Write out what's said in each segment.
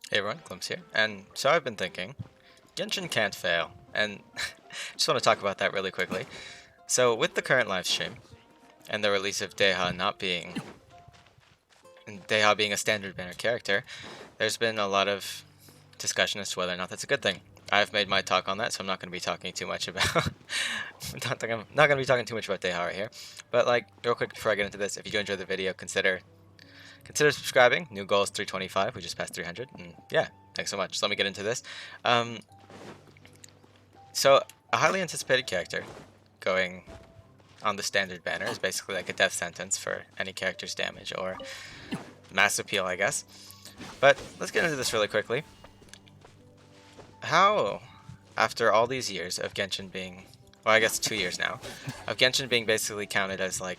Hey everyone, Glimpse here, and so I've been thinking, Genshin can't fail, and just want to talk about that really quickly. So with the current live stream, and the release of Deha being a standard banner character, there's been a lot of discussion as to whether or not that's a good thing. I've made my talk on that, so I'm not going to be talking too much about, I'm not going to be talking too much about Deha right here, but like, real quick before I get into this, if you do enjoy the video, consider subscribing. New goal is 325. We just passed 300. And yeah, thanks so much. So let me get into this. Um, so a highly anticipated character going on the standard banner is basically like a death sentence for any character's damage or mass appeal, I guess. But let's get into this really quickly. How, after all these years of Genshin being, well, I guess 2 years now, of Genshin being basically counted as like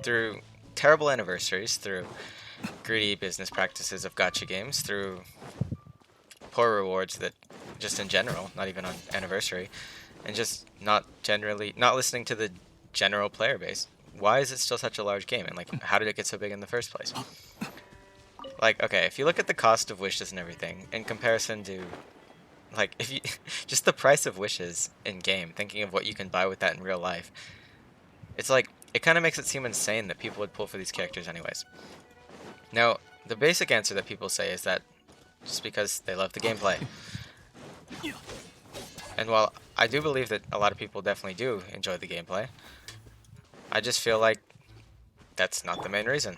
through terrible anniversaries, through greedy business practices of gacha games, through poor rewards that just in general, not even on anniversary, and just not listening to the general player base. Why is it still such a large game? And like, how did it get so big in the first place? Like, okay, if you look at the cost of wishes and everything in comparison to, like, if you just the price of wishes in game, thinking of what you can buy with that in real life, it's like it kind of makes it seem insane that people would pull for these characters anyways. Now, the basic answer that people say is that just because they love the gameplay. And while I do believe that a lot of people definitely do enjoy the gameplay, I just feel like that's not the main reason.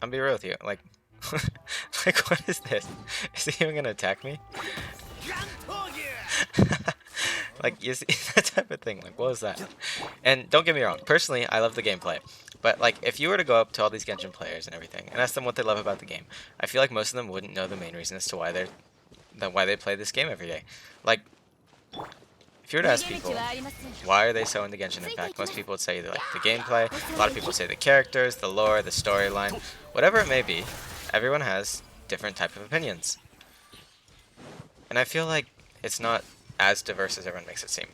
I'm be real with you, like, like what is this? Is he even gonna attack me? Like, you see, that type of thing, like, what was that? And don't get me wrong, personally, I love the gameplay. But, like, if you were to go up to all these Genshin players and everything, and ask them what they love about the game, I feel like most of them wouldn't know the main reason as to why they play this game every day. Like, if you were to ask people, why are they so into Genshin Impact, most people would say they like the gameplay, a lot of people say the characters, the lore, the storyline, whatever it may be, everyone has different type of opinions. And I feel like it's not as diverse as everyone makes it seem.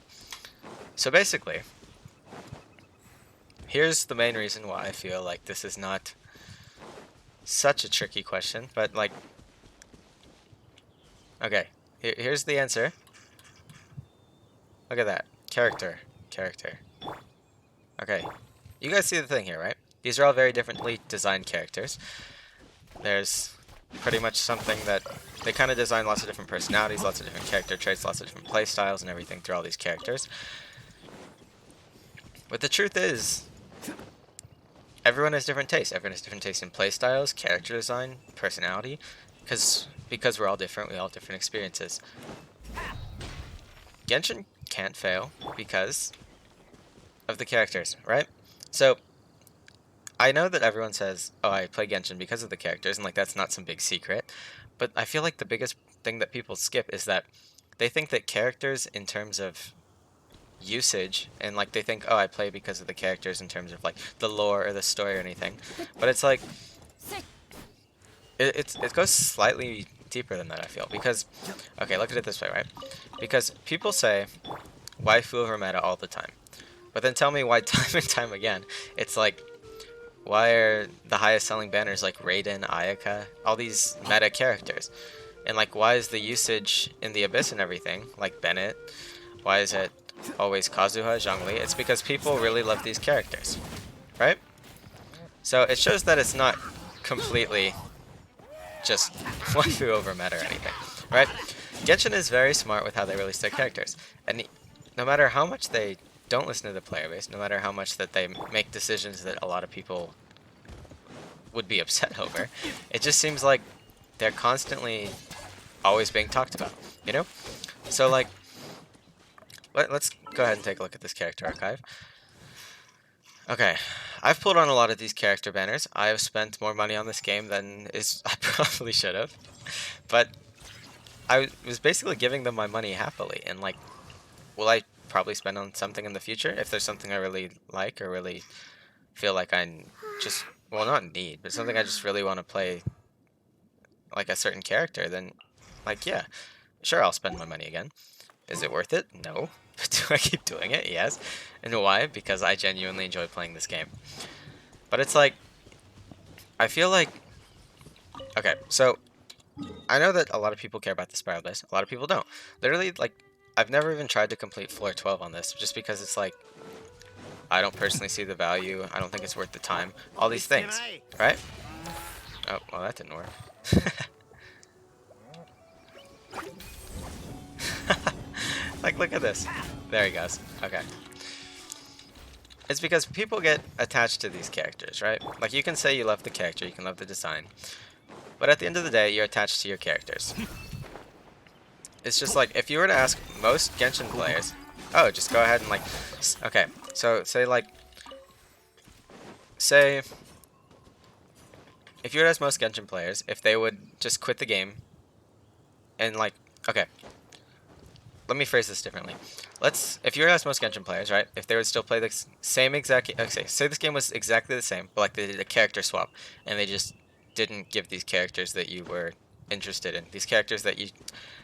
So basically, here's the main reason why I feel like this is not such a tricky question, but like, okay, here's the answer. Look at that. Character. Character. Okay. You guys see the thing here, right? These are all very differently designed characters. There's pretty much something that they kind of design lots of different personalities, lots of different character traits, lots of different play styles and everything through all these characters. But the truth is, everyone has different tastes. Everyone has different tastes in play styles, character design, personality, because we're all different, we all have different experiences. Genshin can't fail because of the characters, right? So, I know that everyone says, oh, I play Genshin because of the characters, and like that's not some big secret, but I feel like the biggest thing that people skip is that they think that characters in terms of usage, and like they think, oh, I play because of the characters in terms of like the lore or the story or anything, but it's like, it goes slightly deeper than that, I feel, because, okay, look at it this way, right? Because people say, waifu over meta all the time. But then tell me why time and time again, it's like, why are the highest selling banners like Raiden, Ayaka, all these meta characters? And like, why is the usage in the Abyss and everything, like Bennett, why is it always Kazuha, Zhongli? It's because people really love these characters, right? So it shows that it's not completely just waifu over meta or anything, right? Genshin is very smart with how they release their characters, and no matter how much they don't listen to the player base, no matter how much that they make decisions that a lot of people would be upset over, it just seems like they're constantly always being talked about, you know? So like, let's go ahead and take a look at this character archive. Okay, I've pulled on a lot of these character banners. I have spent more money on this game than I probably should have, but I was basically giving them my money happily, and like, will I probably spend on something in the future if there's something I really like or really feel like I just, well, not need, but something I just really want to play like a certain character, then like, yeah, sure, I'll spend my money again. Is it worth it? No. But do I keep doing it? Yes. And why? Because I genuinely enjoy playing this game. But it's like, I feel like, okay, so I know that a lot of people care about the spiral list. A lot of people don't. Literally, like, I've never even tried to complete floor 12 on this, just because it's like, I don't personally see the value. I don't think it's worth the time. All these things, right? Oh, well, that didn't work. Like, look at this. There he goes. Okay. It's because people get attached to these characters, right? Like, you can say you love the character, you can love the design, but at the end of the day, you're attached to your characters. It's just like, if you were to ask most Genshin players, oh, just go ahead and like, okay, so say, if you were to ask most Genshin players if they would just quit the game and like, okay, let me phrase this differently. If you were to ask most Genshin players, right, if they would still play the same exact, okay, say this game was exactly the same, but like they did a character swap, and they just didn't give these characters that you were interested in, these characters that you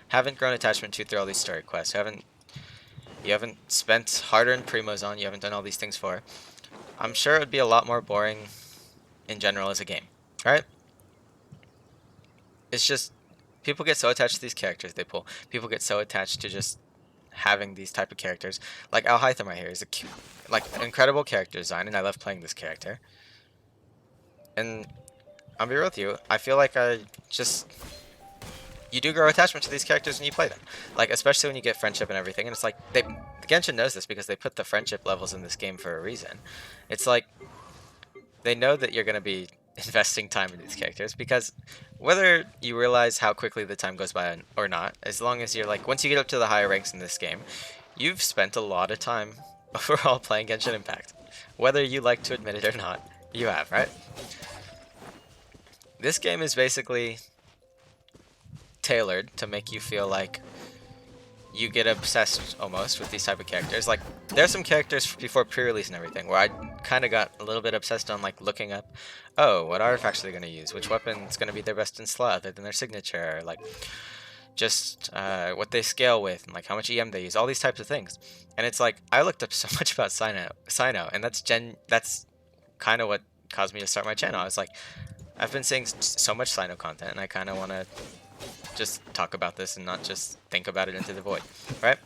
haven't grown attachment to through all these story quests, you haven't spent hard-earned primos on, you haven't done all these things for, I'm sure it would be a lot more boring in general as a game, right? It's just, people get so attached to these characters they pull. People get so attached to just having these type of characters. Like Alhaitham right here is like incredible character design, and I love playing this character. And I'll be real with you, I feel like you do grow attachment to these characters when you play them. Like, especially when you get friendship and everything, and it's like, Genshin knows this because they put the friendship levels in this game for a reason. It's like, they know that you're going to be investing time in these characters, because whether you realize how quickly the time goes by or not, as long as you're like, once you get up to the higher ranks in this game, you've spent a lot of time overall playing Genshin Impact. Whether you like to admit it or not, you have, right? This game is basically tailored to make you feel like you get obsessed almost with these type of characters. Like, there's some characters before pre-release and everything where I kind of got a little bit obsessed on like looking up, oh, what artifacts are they going to use, which weapon's going to be their best in slot other than their signature, or like just what they scale with, and like how much EM they use, all these types of things. And it's like, I looked up so much about Sino, and that's kind of what caused me to start my channel. I was like, I've been seeing so much Sino content, and I kind of want to just talk about this and not just think about it into the void, right?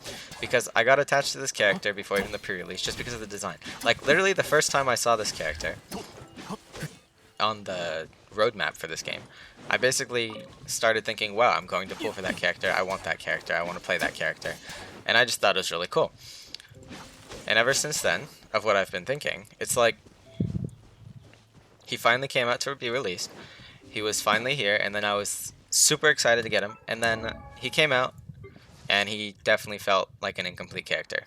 Because I got attached to this character before even the pre-release, just because of the design. Like, literally the first time I saw this character on the roadmap for this game, I basically started thinking, wow, I'm going to pull for that character, I want that character, I want to play that character. And I just thought it was really cool. And ever since then, of what I've been thinking, it's like, he finally came out to be released, he was finally here, and then I was super excited to get him, and then he came out, and he definitely felt like an incomplete character.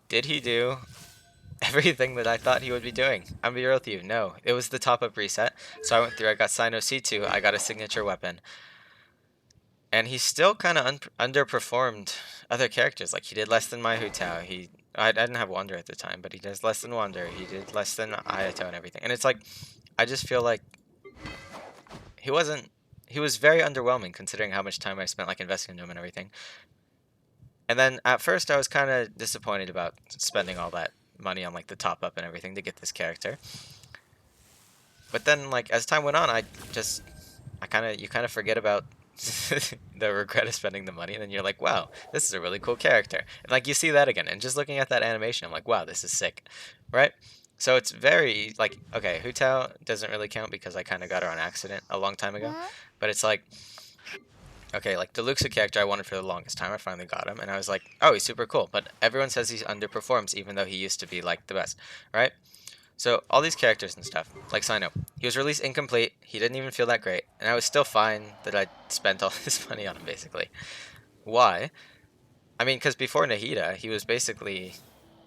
Did he do everything that I thought he would be doing? I'm gonna be real with you, no. It was the top-up reset, so I went through, I got Sino C2, I got a signature weapon, and he still kind of underperformed other characters. Like, he did less than my Hu Tao, I didn't have Wander at the time, but he does less than Wander, he did less than Ayato and everything, and it's like, I just feel like he was very underwhelming considering how much time I spent like investing into him and everything. And then at first I was kind of disappointed about spending all that money on like the top up and everything to get this character. But then like as time went on, you kind of forget about the regret of spending the money, and then you're like, wow, this is a really cool character. And like you see that again, and just looking at that animation, I'm like, wow, this is sick, right? So it's very like, okay, Hu Tao doesn't really count because I kind of got her on accident a long time ago. But it's like, okay, like the Luxa character I wanted for the longest time, I finally got him, and I was like, oh, he's super cool. But everyone says he underperforms, even though he used to be like the best, right? So all these characters and stuff, like Sino, he was released incomplete. He didn't even feel that great, and I was still fine that I spent all this money on him, basically. Why? I mean, because before Nahida, he was basically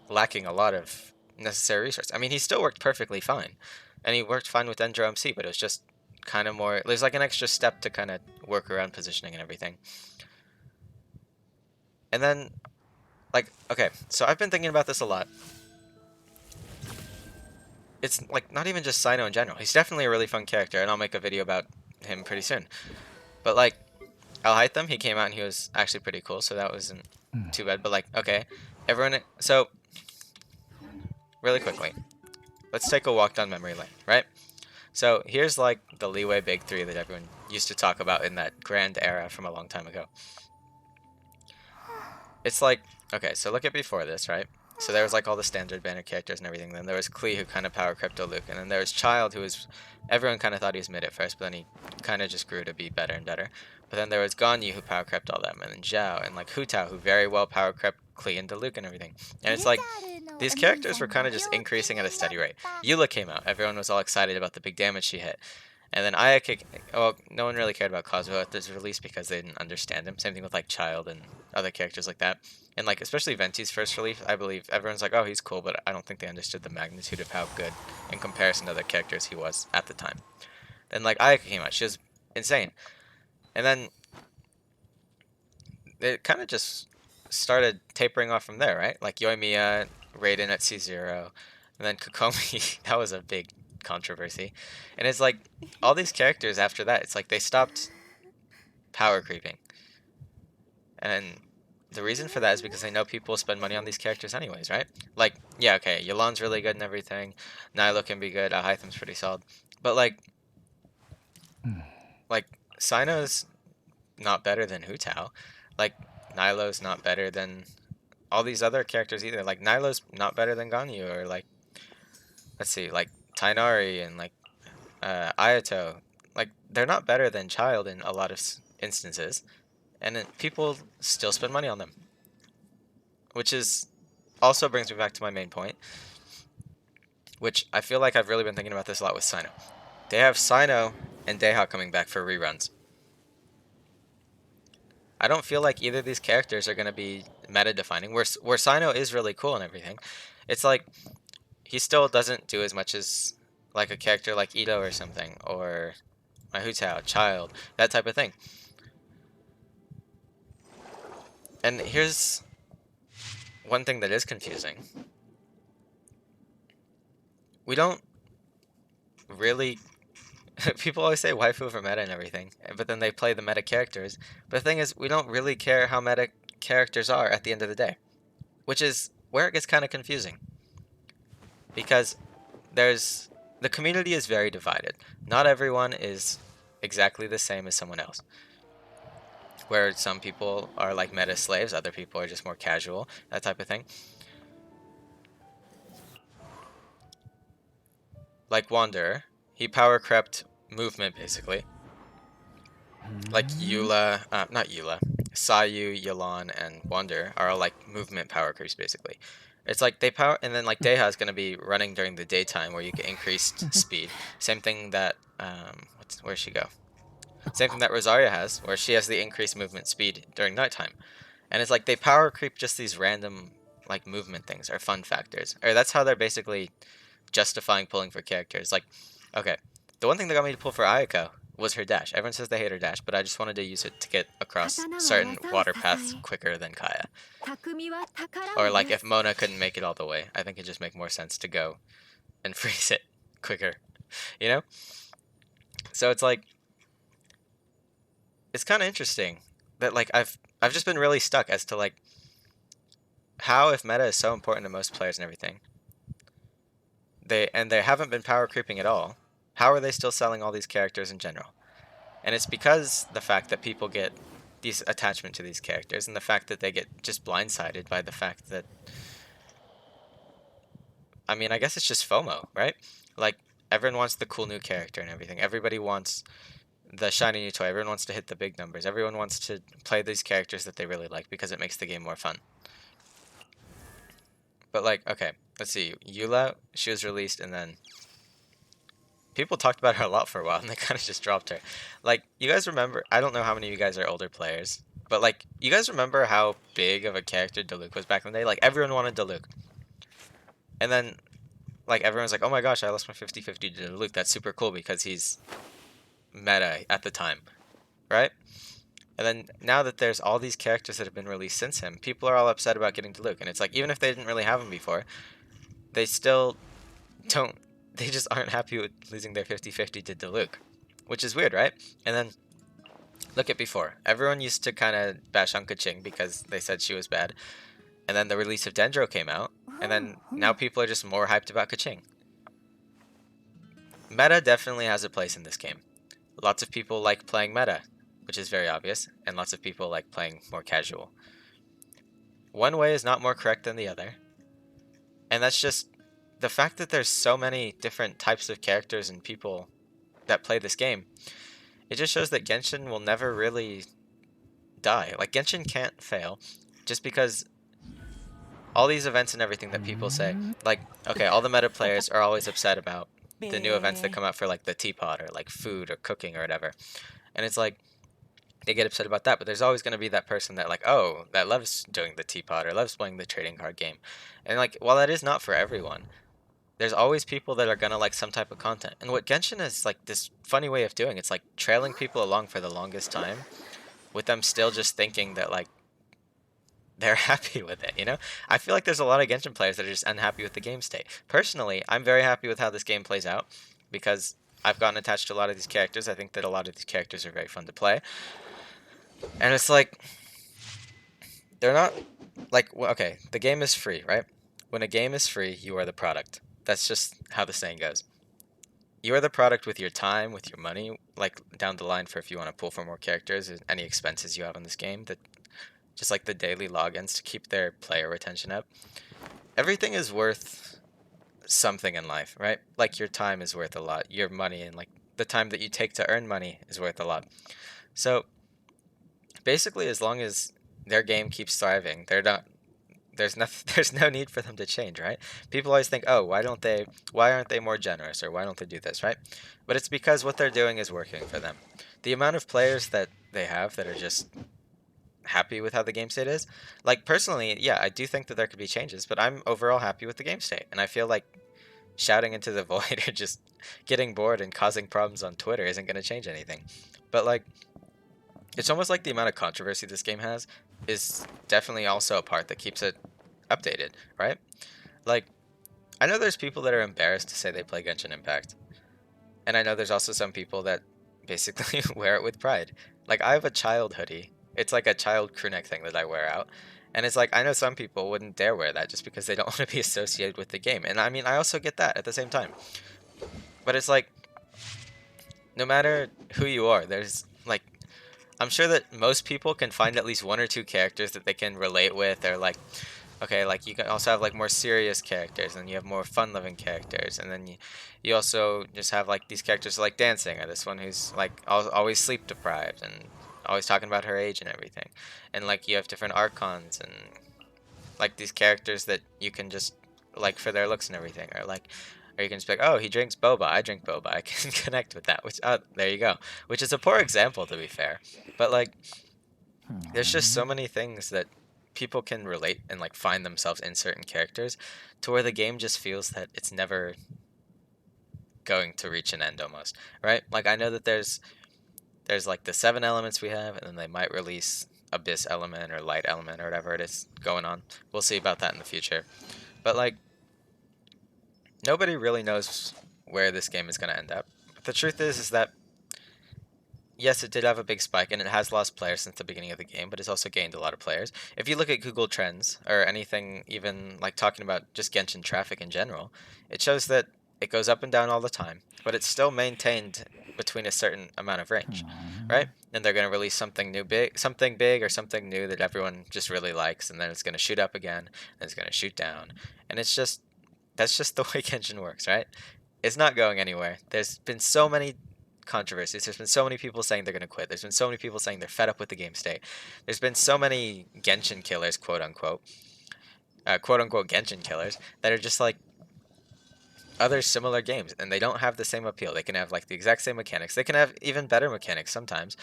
lacking a lot of necessary resources. I mean, he still worked perfectly fine, and he worked fine with Dendro MC, but it was just kind of more, there's like an extra step to kind of work around positioning and everything. And then, like, okay, so I've been thinking about this a lot. It's like not even just Sino in general. He's definitely a really fun character, and I'll make a video about him pretty soon. But like, Alhaitham, he came out and he was actually pretty cool, so that wasn't too bad. But like, okay, so really quickly, let's take a walk down memory lane, right? So here's like the leeway big three that everyone used to talk about in that grand era from a long time ago. It's like, okay, so look at before this, right? So there was like all the standard banner characters and everything. Then there was Klee, who kind of power crypto Luke, and then there was Child, who was, everyone kind of thought he was mid at first, but then he kind of just grew to be better and better. But then there was Ganyu, who power crept all them, and then Zhao, and like Hu Tao, who very well power crept Klee into Luke and everything. And it's like, these characters were kind of just increasing at a steady rate. Eula came out, everyone was all excited about the big damage she hit. And then Ayaka, well, no one really cared about Kazuha at this release because they didn't understand him. Same thing with like Child and other characters like that. And like especially Venti's first release, I believe everyone's like, oh, he's cool, but I don't think they understood the magnitude of how good in comparison to other characters he was at the time. Then like Ayaka came out, she was insane. And then it kind of just started tapering off from there, right? Like Yoimiya, Raiden at C0, and then Kokomi, that was a big controversy. And it's like all these characters after that, it's like they stopped power creeping. And the reason for that is because I know people spend money on these characters anyways, right? Like, yeah, okay, Yulan's really good and everything. Nilo can be good. Hytham's pretty solid. But like Sino's not better than Hu Tao. Like Nilo's not better than all these other characters either. Like Nilo's not better than Ganyu, or like, let's see, like Tainari and like Ayato. Like they're not better than Child in a lot of instances, and then people still spend money on them, which is also brings me back to my main point, which I feel like I've really been thinking about this a lot with Sino. They have Sino and Deha coming back for reruns. I don't feel like either of these characters are going to be meta defining. Where Sino is really cool and everything, it's like he still doesn't do as much as like a character like Ito or something, or my Hu Tao, Child, that type of thing. And here's one thing that is confusing. We don't really... People always say waifu over meta and everything, but then they play the meta characters. But the thing is, we don't really care how meta characters are at the end of the day. Which is where it gets kind of confusing. Because the community is very divided. Not everyone is exactly the same as someone else. Where some people are like meta slaves, other people are just more casual, that type of thing. Like Wanderer, he power crept movement basically. Like Eula, not Eula, Sayu, Yelan, and Wanderer are all like movement power creeps basically. It's like they power, and then like Deha is going to be running during the daytime where you get increased speed. Same thing that, where'd she go? Same thing that Rosaria has, where she has the increased movement speed during nighttime. And it's like they power creep just these random like movement things or fun factors. Or that's how they're basically justifying pulling for characters. Like, okay, the one thing that got me to pull for Ayako was her dash. Everyone says they hate her dash, but I just wanted to use it to get across certain water paths quicker than Kaya. Or like if Mona couldn't make it all the way, I think it'd just make more sense to go and freeze it quicker, you know? So it's like, it's kind of interesting that like I've just been really stuck as to like how, if meta is so important to most players and everything, they haven't been power creeping at all, how are they still selling all these characters in general? And it's because the fact that people get these attachment to these characters, and the fact that they get just blindsided by the fact that, I mean, I guess it's just FOMO, right? Like everyone wants the cool new character and everything. Everybody wants the shiny new toy. Everyone wants to hit the big numbers. Everyone wants to play these characters that they really like because it makes the game more fun. But like, okay, let's see. Eula, she was released, and then people talked about her a lot for a while, and they kind of just dropped her. Like, you guys remember, I don't know how many of you guys are older players, but like, you guys remember how big of a character Diluc was back in the day? Like, everyone wanted Diluc. And then, like, everyone's like, oh my gosh, I lost my 50-50 to Diluc. That's super cool because he's meta at the time, right? And then now that there's all these characters that have been released since him, people are all upset about getting Diluc. And it's like, even if they didn't really have him before, they still don't, they just aren't happy with losing their 50-50 to Diluc, which is weird, right? And then look at before. Everyone used to kind of bash on Keqing because they said she was bad. And then the release of Dendro came out, and then now people are just more hyped about Keqing. Meta definitely has a place in this game. Lots of people like playing meta, which is very obvious, and lots of people like playing more casual. One way is not more correct than the other, and that's just the fact that there's so many different types of characters and people that play this game. It just shows that Genshin will never really die. Like, Genshin can't fail just because all these events and everything that people say, like, okay, all the meta players are always upset about the new events that come out for like the teapot or like food or cooking or whatever. And it's like they get upset about that, but there's always going to be that person that like, oh, that loves doing the teapot or loves playing the trading card game. And like, while that is not for everyone, there's always people that are going to like some type of content. And what Genshin is like this funny way of doing, it's like trailing people along for the longest time with them still just thinking that like they're happy with it, you know? I feel like there's a lot of Genshin players that are just unhappy with the game state. Personally, I'm very happy with how this game plays out because I've gotten attached to a lot of these characters. I think that a lot of these characters are very fun to play. And it's like, they're not, like, okay, the game is free, right? When a game is free, you are the product. That's just how the saying goes. You are the product with your time, with your money, like down the line for if you want to pull for more characters and any expenses you have in this game, that just like the daily logins to keep their player retention up. Everything is worth something in life, right? Like your time is worth a lot. Your money and like the time that you take to earn money is worth a lot. So basically, as long as their game keeps thriving, they're not. There's nothing. There's no need for them to change, right? People always think, oh, why don't they? Why aren't they more generous, or why don't they do this, right? But it's because what they're doing is working for them. The amount of players that they have that are just happy with how the game state is. Like personally, yeah, I do think that there could be changes, but I'm overall happy with the game state, and I feel like shouting into the void or just getting bored and causing problems on Twitter isn't going to change anything. But like, it's almost like the amount of controversy this game has is definitely also a part that keeps it updated, right? Like, I know there's people that are embarrassed to say they play Genshin Impact, and I know there's also some people that basically wear it with pride. Like, I have a child hoodie. It's like a child crewneck thing that I wear out. And it's like, I know some people wouldn't dare wear that just because they don't want to be associated with the game. And I mean, I also get that at the same time. But it's like, no matter who you are, there's like, I'm sure that most people can find at least one or two characters that they can relate with, or like, okay, like you can also have like more serious characters, and you have more fun-loving characters, and then you also just have like these characters like dancing, or this one who's like always sleep deprived and always talking about her age and everything, and like you have different archons and like these characters that you can just like for their looks and everything, or like, or you can just be like, oh, he drinks boba, I drink boba, I can connect with that, which there you go, which is a poor example to be fair, but like there's just so many things that people can relate and like find themselves in certain characters to where the game just feels that it's never going to reach an end almost, right? Like I know that there's like the 7 elements we have, and then they might release abyss element or light element or whatever it is going on. We'll see about that in the future. But like nobody really knows where this game is going to end up. But the truth is that yes, it did have a big spike, and it has lost players since the beginning of the game, but it's also gained a lot of players. If you look at Google Trends, or anything even like talking about just Genshin traffic in general, it shows that it goes up and down all the time, but it's still maintained between a certain amount of range, right? And they're going to release something big, or something new that everyone just really likes, and then it's going to shoot up again, and it's going to shoot down. And it's just, that's just the way Genshin works, right? It's not going anywhere. There's been so many controversies. There's been so many people saying they're going to quit. There's been so many people saying they're fed up with the game state. There's been so many Genshin killers, quote unquote Genshin killers, that are just like other similar games, and they don't have the same appeal. They can have like the exact same mechanics. They can have even better mechanics sometimes,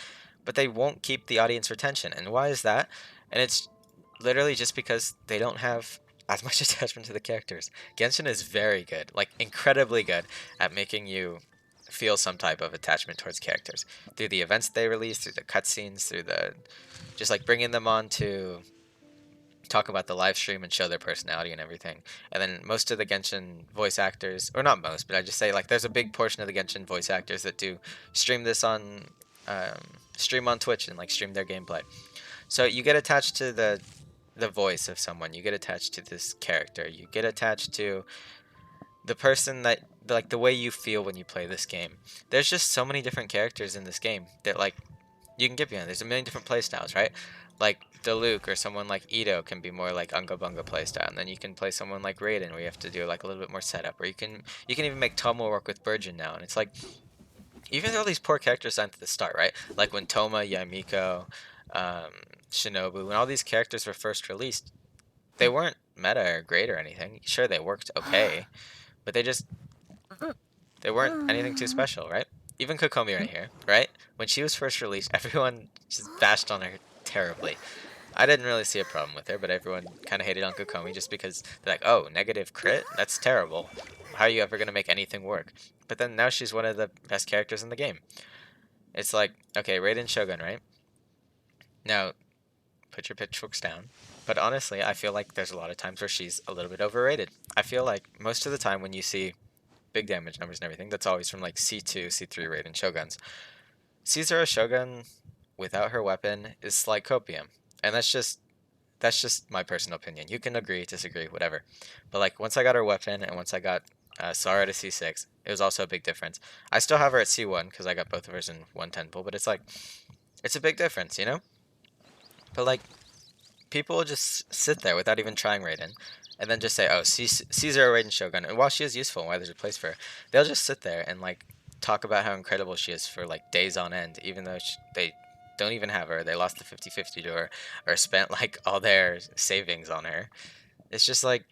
but they won't keep the audience retention. And why is that? And it's literally just because they don't have as much attachment to the characters. Genshin is very good, like incredibly good at making you feel some type of attachment towards characters through the events they release, through the cutscenes, through the just like bringing them on to talk about the live stream and show their personality and everything. And then most of the Genshin voice actors, or not most, but I just say like there's a big portion of the Genshin voice actors that do stream this on stream on Twitch and like stream their gameplay. So you get attached to the voice of someone, you get attached to this character, you get attached to the person that like the way you feel when you play this game. There's just so many different characters in this game that like you can get behind. There's a million different playstyles, right? Like Diluc or someone like Ito can be more like Unga Bunga playstyle, and then you can play someone like Raiden where you have to do like a little bit more setup, or you can even make Tomo work with Burgeon now, and it's like even though these poor characters aren't at the start, right? Like when Toma, Yamiko, um, Shinobu, when all these characters were first released, they weren't meta or great or anything. Sure, they worked okay, but they weren't anything too special, right? Even Kokomi right here, right? When she was first released, everyone just bashed on her terribly. I didn't really see a problem with her, but everyone kind of hated on Kokomi just because they're like, oh, negative crit? That's terrible. How are you ever going to make anything work? But then now she's one of the best characters in the game. It's like, okay, Raiden Shogun, right? Now, put your pitchforks down. But honestly, I feel like there's a lot of times where she's a little bit overrated. I feel like most of the time when you see big damage numbers and everything, that's always from like C2, C3 Raiden Shoguns. C0 Shogun without her weapon is like copium. And that's just my personal opinion. You can agree, disagree, whatever. But like once I got her weapon and once I got Sara to C6, it was also a big difference. I still have her at C1 because I got both of hers in one temple, but it's like it's a big difference, you know? But like people just sit there without even trying Raiden, and then just say, "Oh, C0 Raiden Shogun." And while she is useful, and why there's a place for her, they'll just sit there and like talk about how incredible she is for like days on end, even though they don't even have her. They lost the 50-50 to her, or spent like all their savings on her. It's just like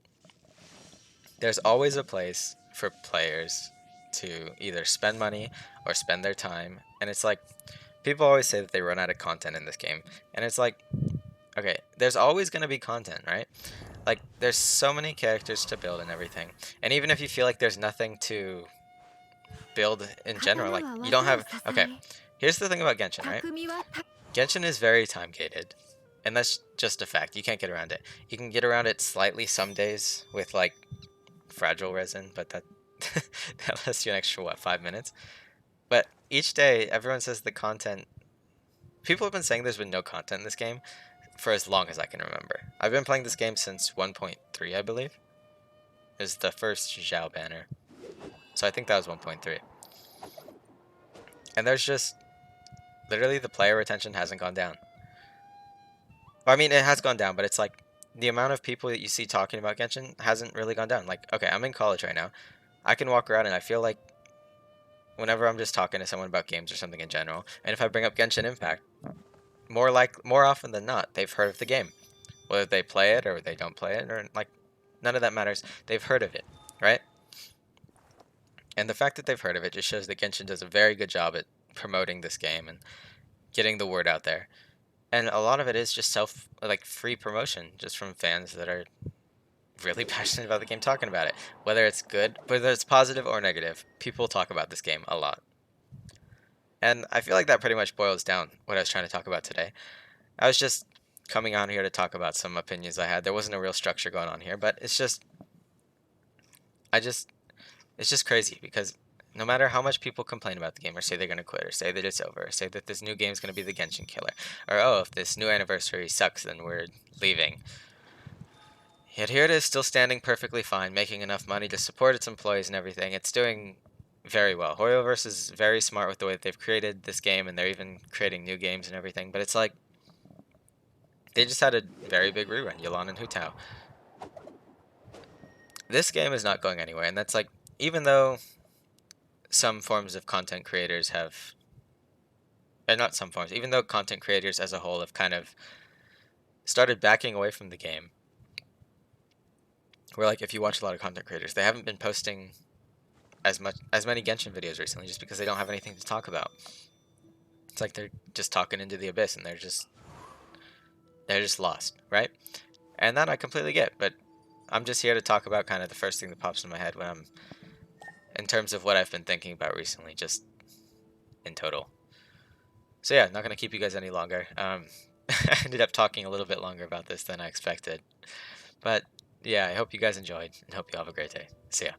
there's always a place for players to either spend money or spend their time, and it's like people always say that they run out of content in this game, and it's like okay, there's always going to be content, right? Like, there's so many characters to build and everything. And even if you feel like there's nothing to build in general, like, you don't have. Okay, here's the thing about Genshin, right? Genshin is very time gated. And that's just a fact. You can't get around it. You can get around it slightly some days with, like, fragile resin, but that, that lasts you an extra, what, 5 minutes? But each day, everyone says the content. People have been saying there's been no content in this game for as long as I can remember. I've been playing this game since 1.3, I believe. Is the first Zhao banner. So I think that was 1.3. And there's just literally the player retention hasn't gone down. Well, I mean, it has gone down, but it's like the amount of people that you see talking about Genshin hasn't really gone down. Like, okay, I'm in college right now. I can walk around and I feel like whenever I'm just talking to someone about games or something in general, and if I bring up Genshin Impact, more often than not, they've heard of the game. Whether they play it or they don't play it, or like none of that matters. They've heard of it, right? And the fact that they've heard of it just shows that Genshin does a very good job at promoting this game and getting the word out there. And a lot of it is just like free promotion, just from fans that are really passionate about the game talking about it. Whether it's good, whether it's positive or negative, people talk about this game a lot. And I feel like that pretty much boils down what I was trying to talk about today. I was just coming on here to talk about some opinions I had. There wasn't a real structure going on here, but it's just it's just crazy because no matter how much people complain about the game or say they're going to quit or say that it's over or say that this new game's going to be the Genshin killer or oh, if this new anniversary sucks then we're leaving. Yet here it is still standing perfectly fine, making enough money to support its employees and everything. It's doing very well. Hoyoverse is very smart with the way that they've created this game, and they're even creating new games and everything, but it's like they just had a very big rerun, Yelan and Hutao. This game is not going anywhere, and that's like, even though some forms of content creators have, not some forms, even though content creators as a whole have kind of started backing away from the game, where like if you watch a lot of content creators, they haven't been posting as many Genshin videos recently just because they don't have anything to talk about. It's like they're just talking into the abyss and they're just lost, right? And that I completely get, but I'm just here to talk about kind of the first thing that pops in my head when I'm, in terms of what I've been thinking about recently, just in total. So yeah, not going to keep you guys any longer. I ended up talking a little bit longer about this than I expected. But yeah, I hope you guys enjoyed and hope you have a great day. See ya.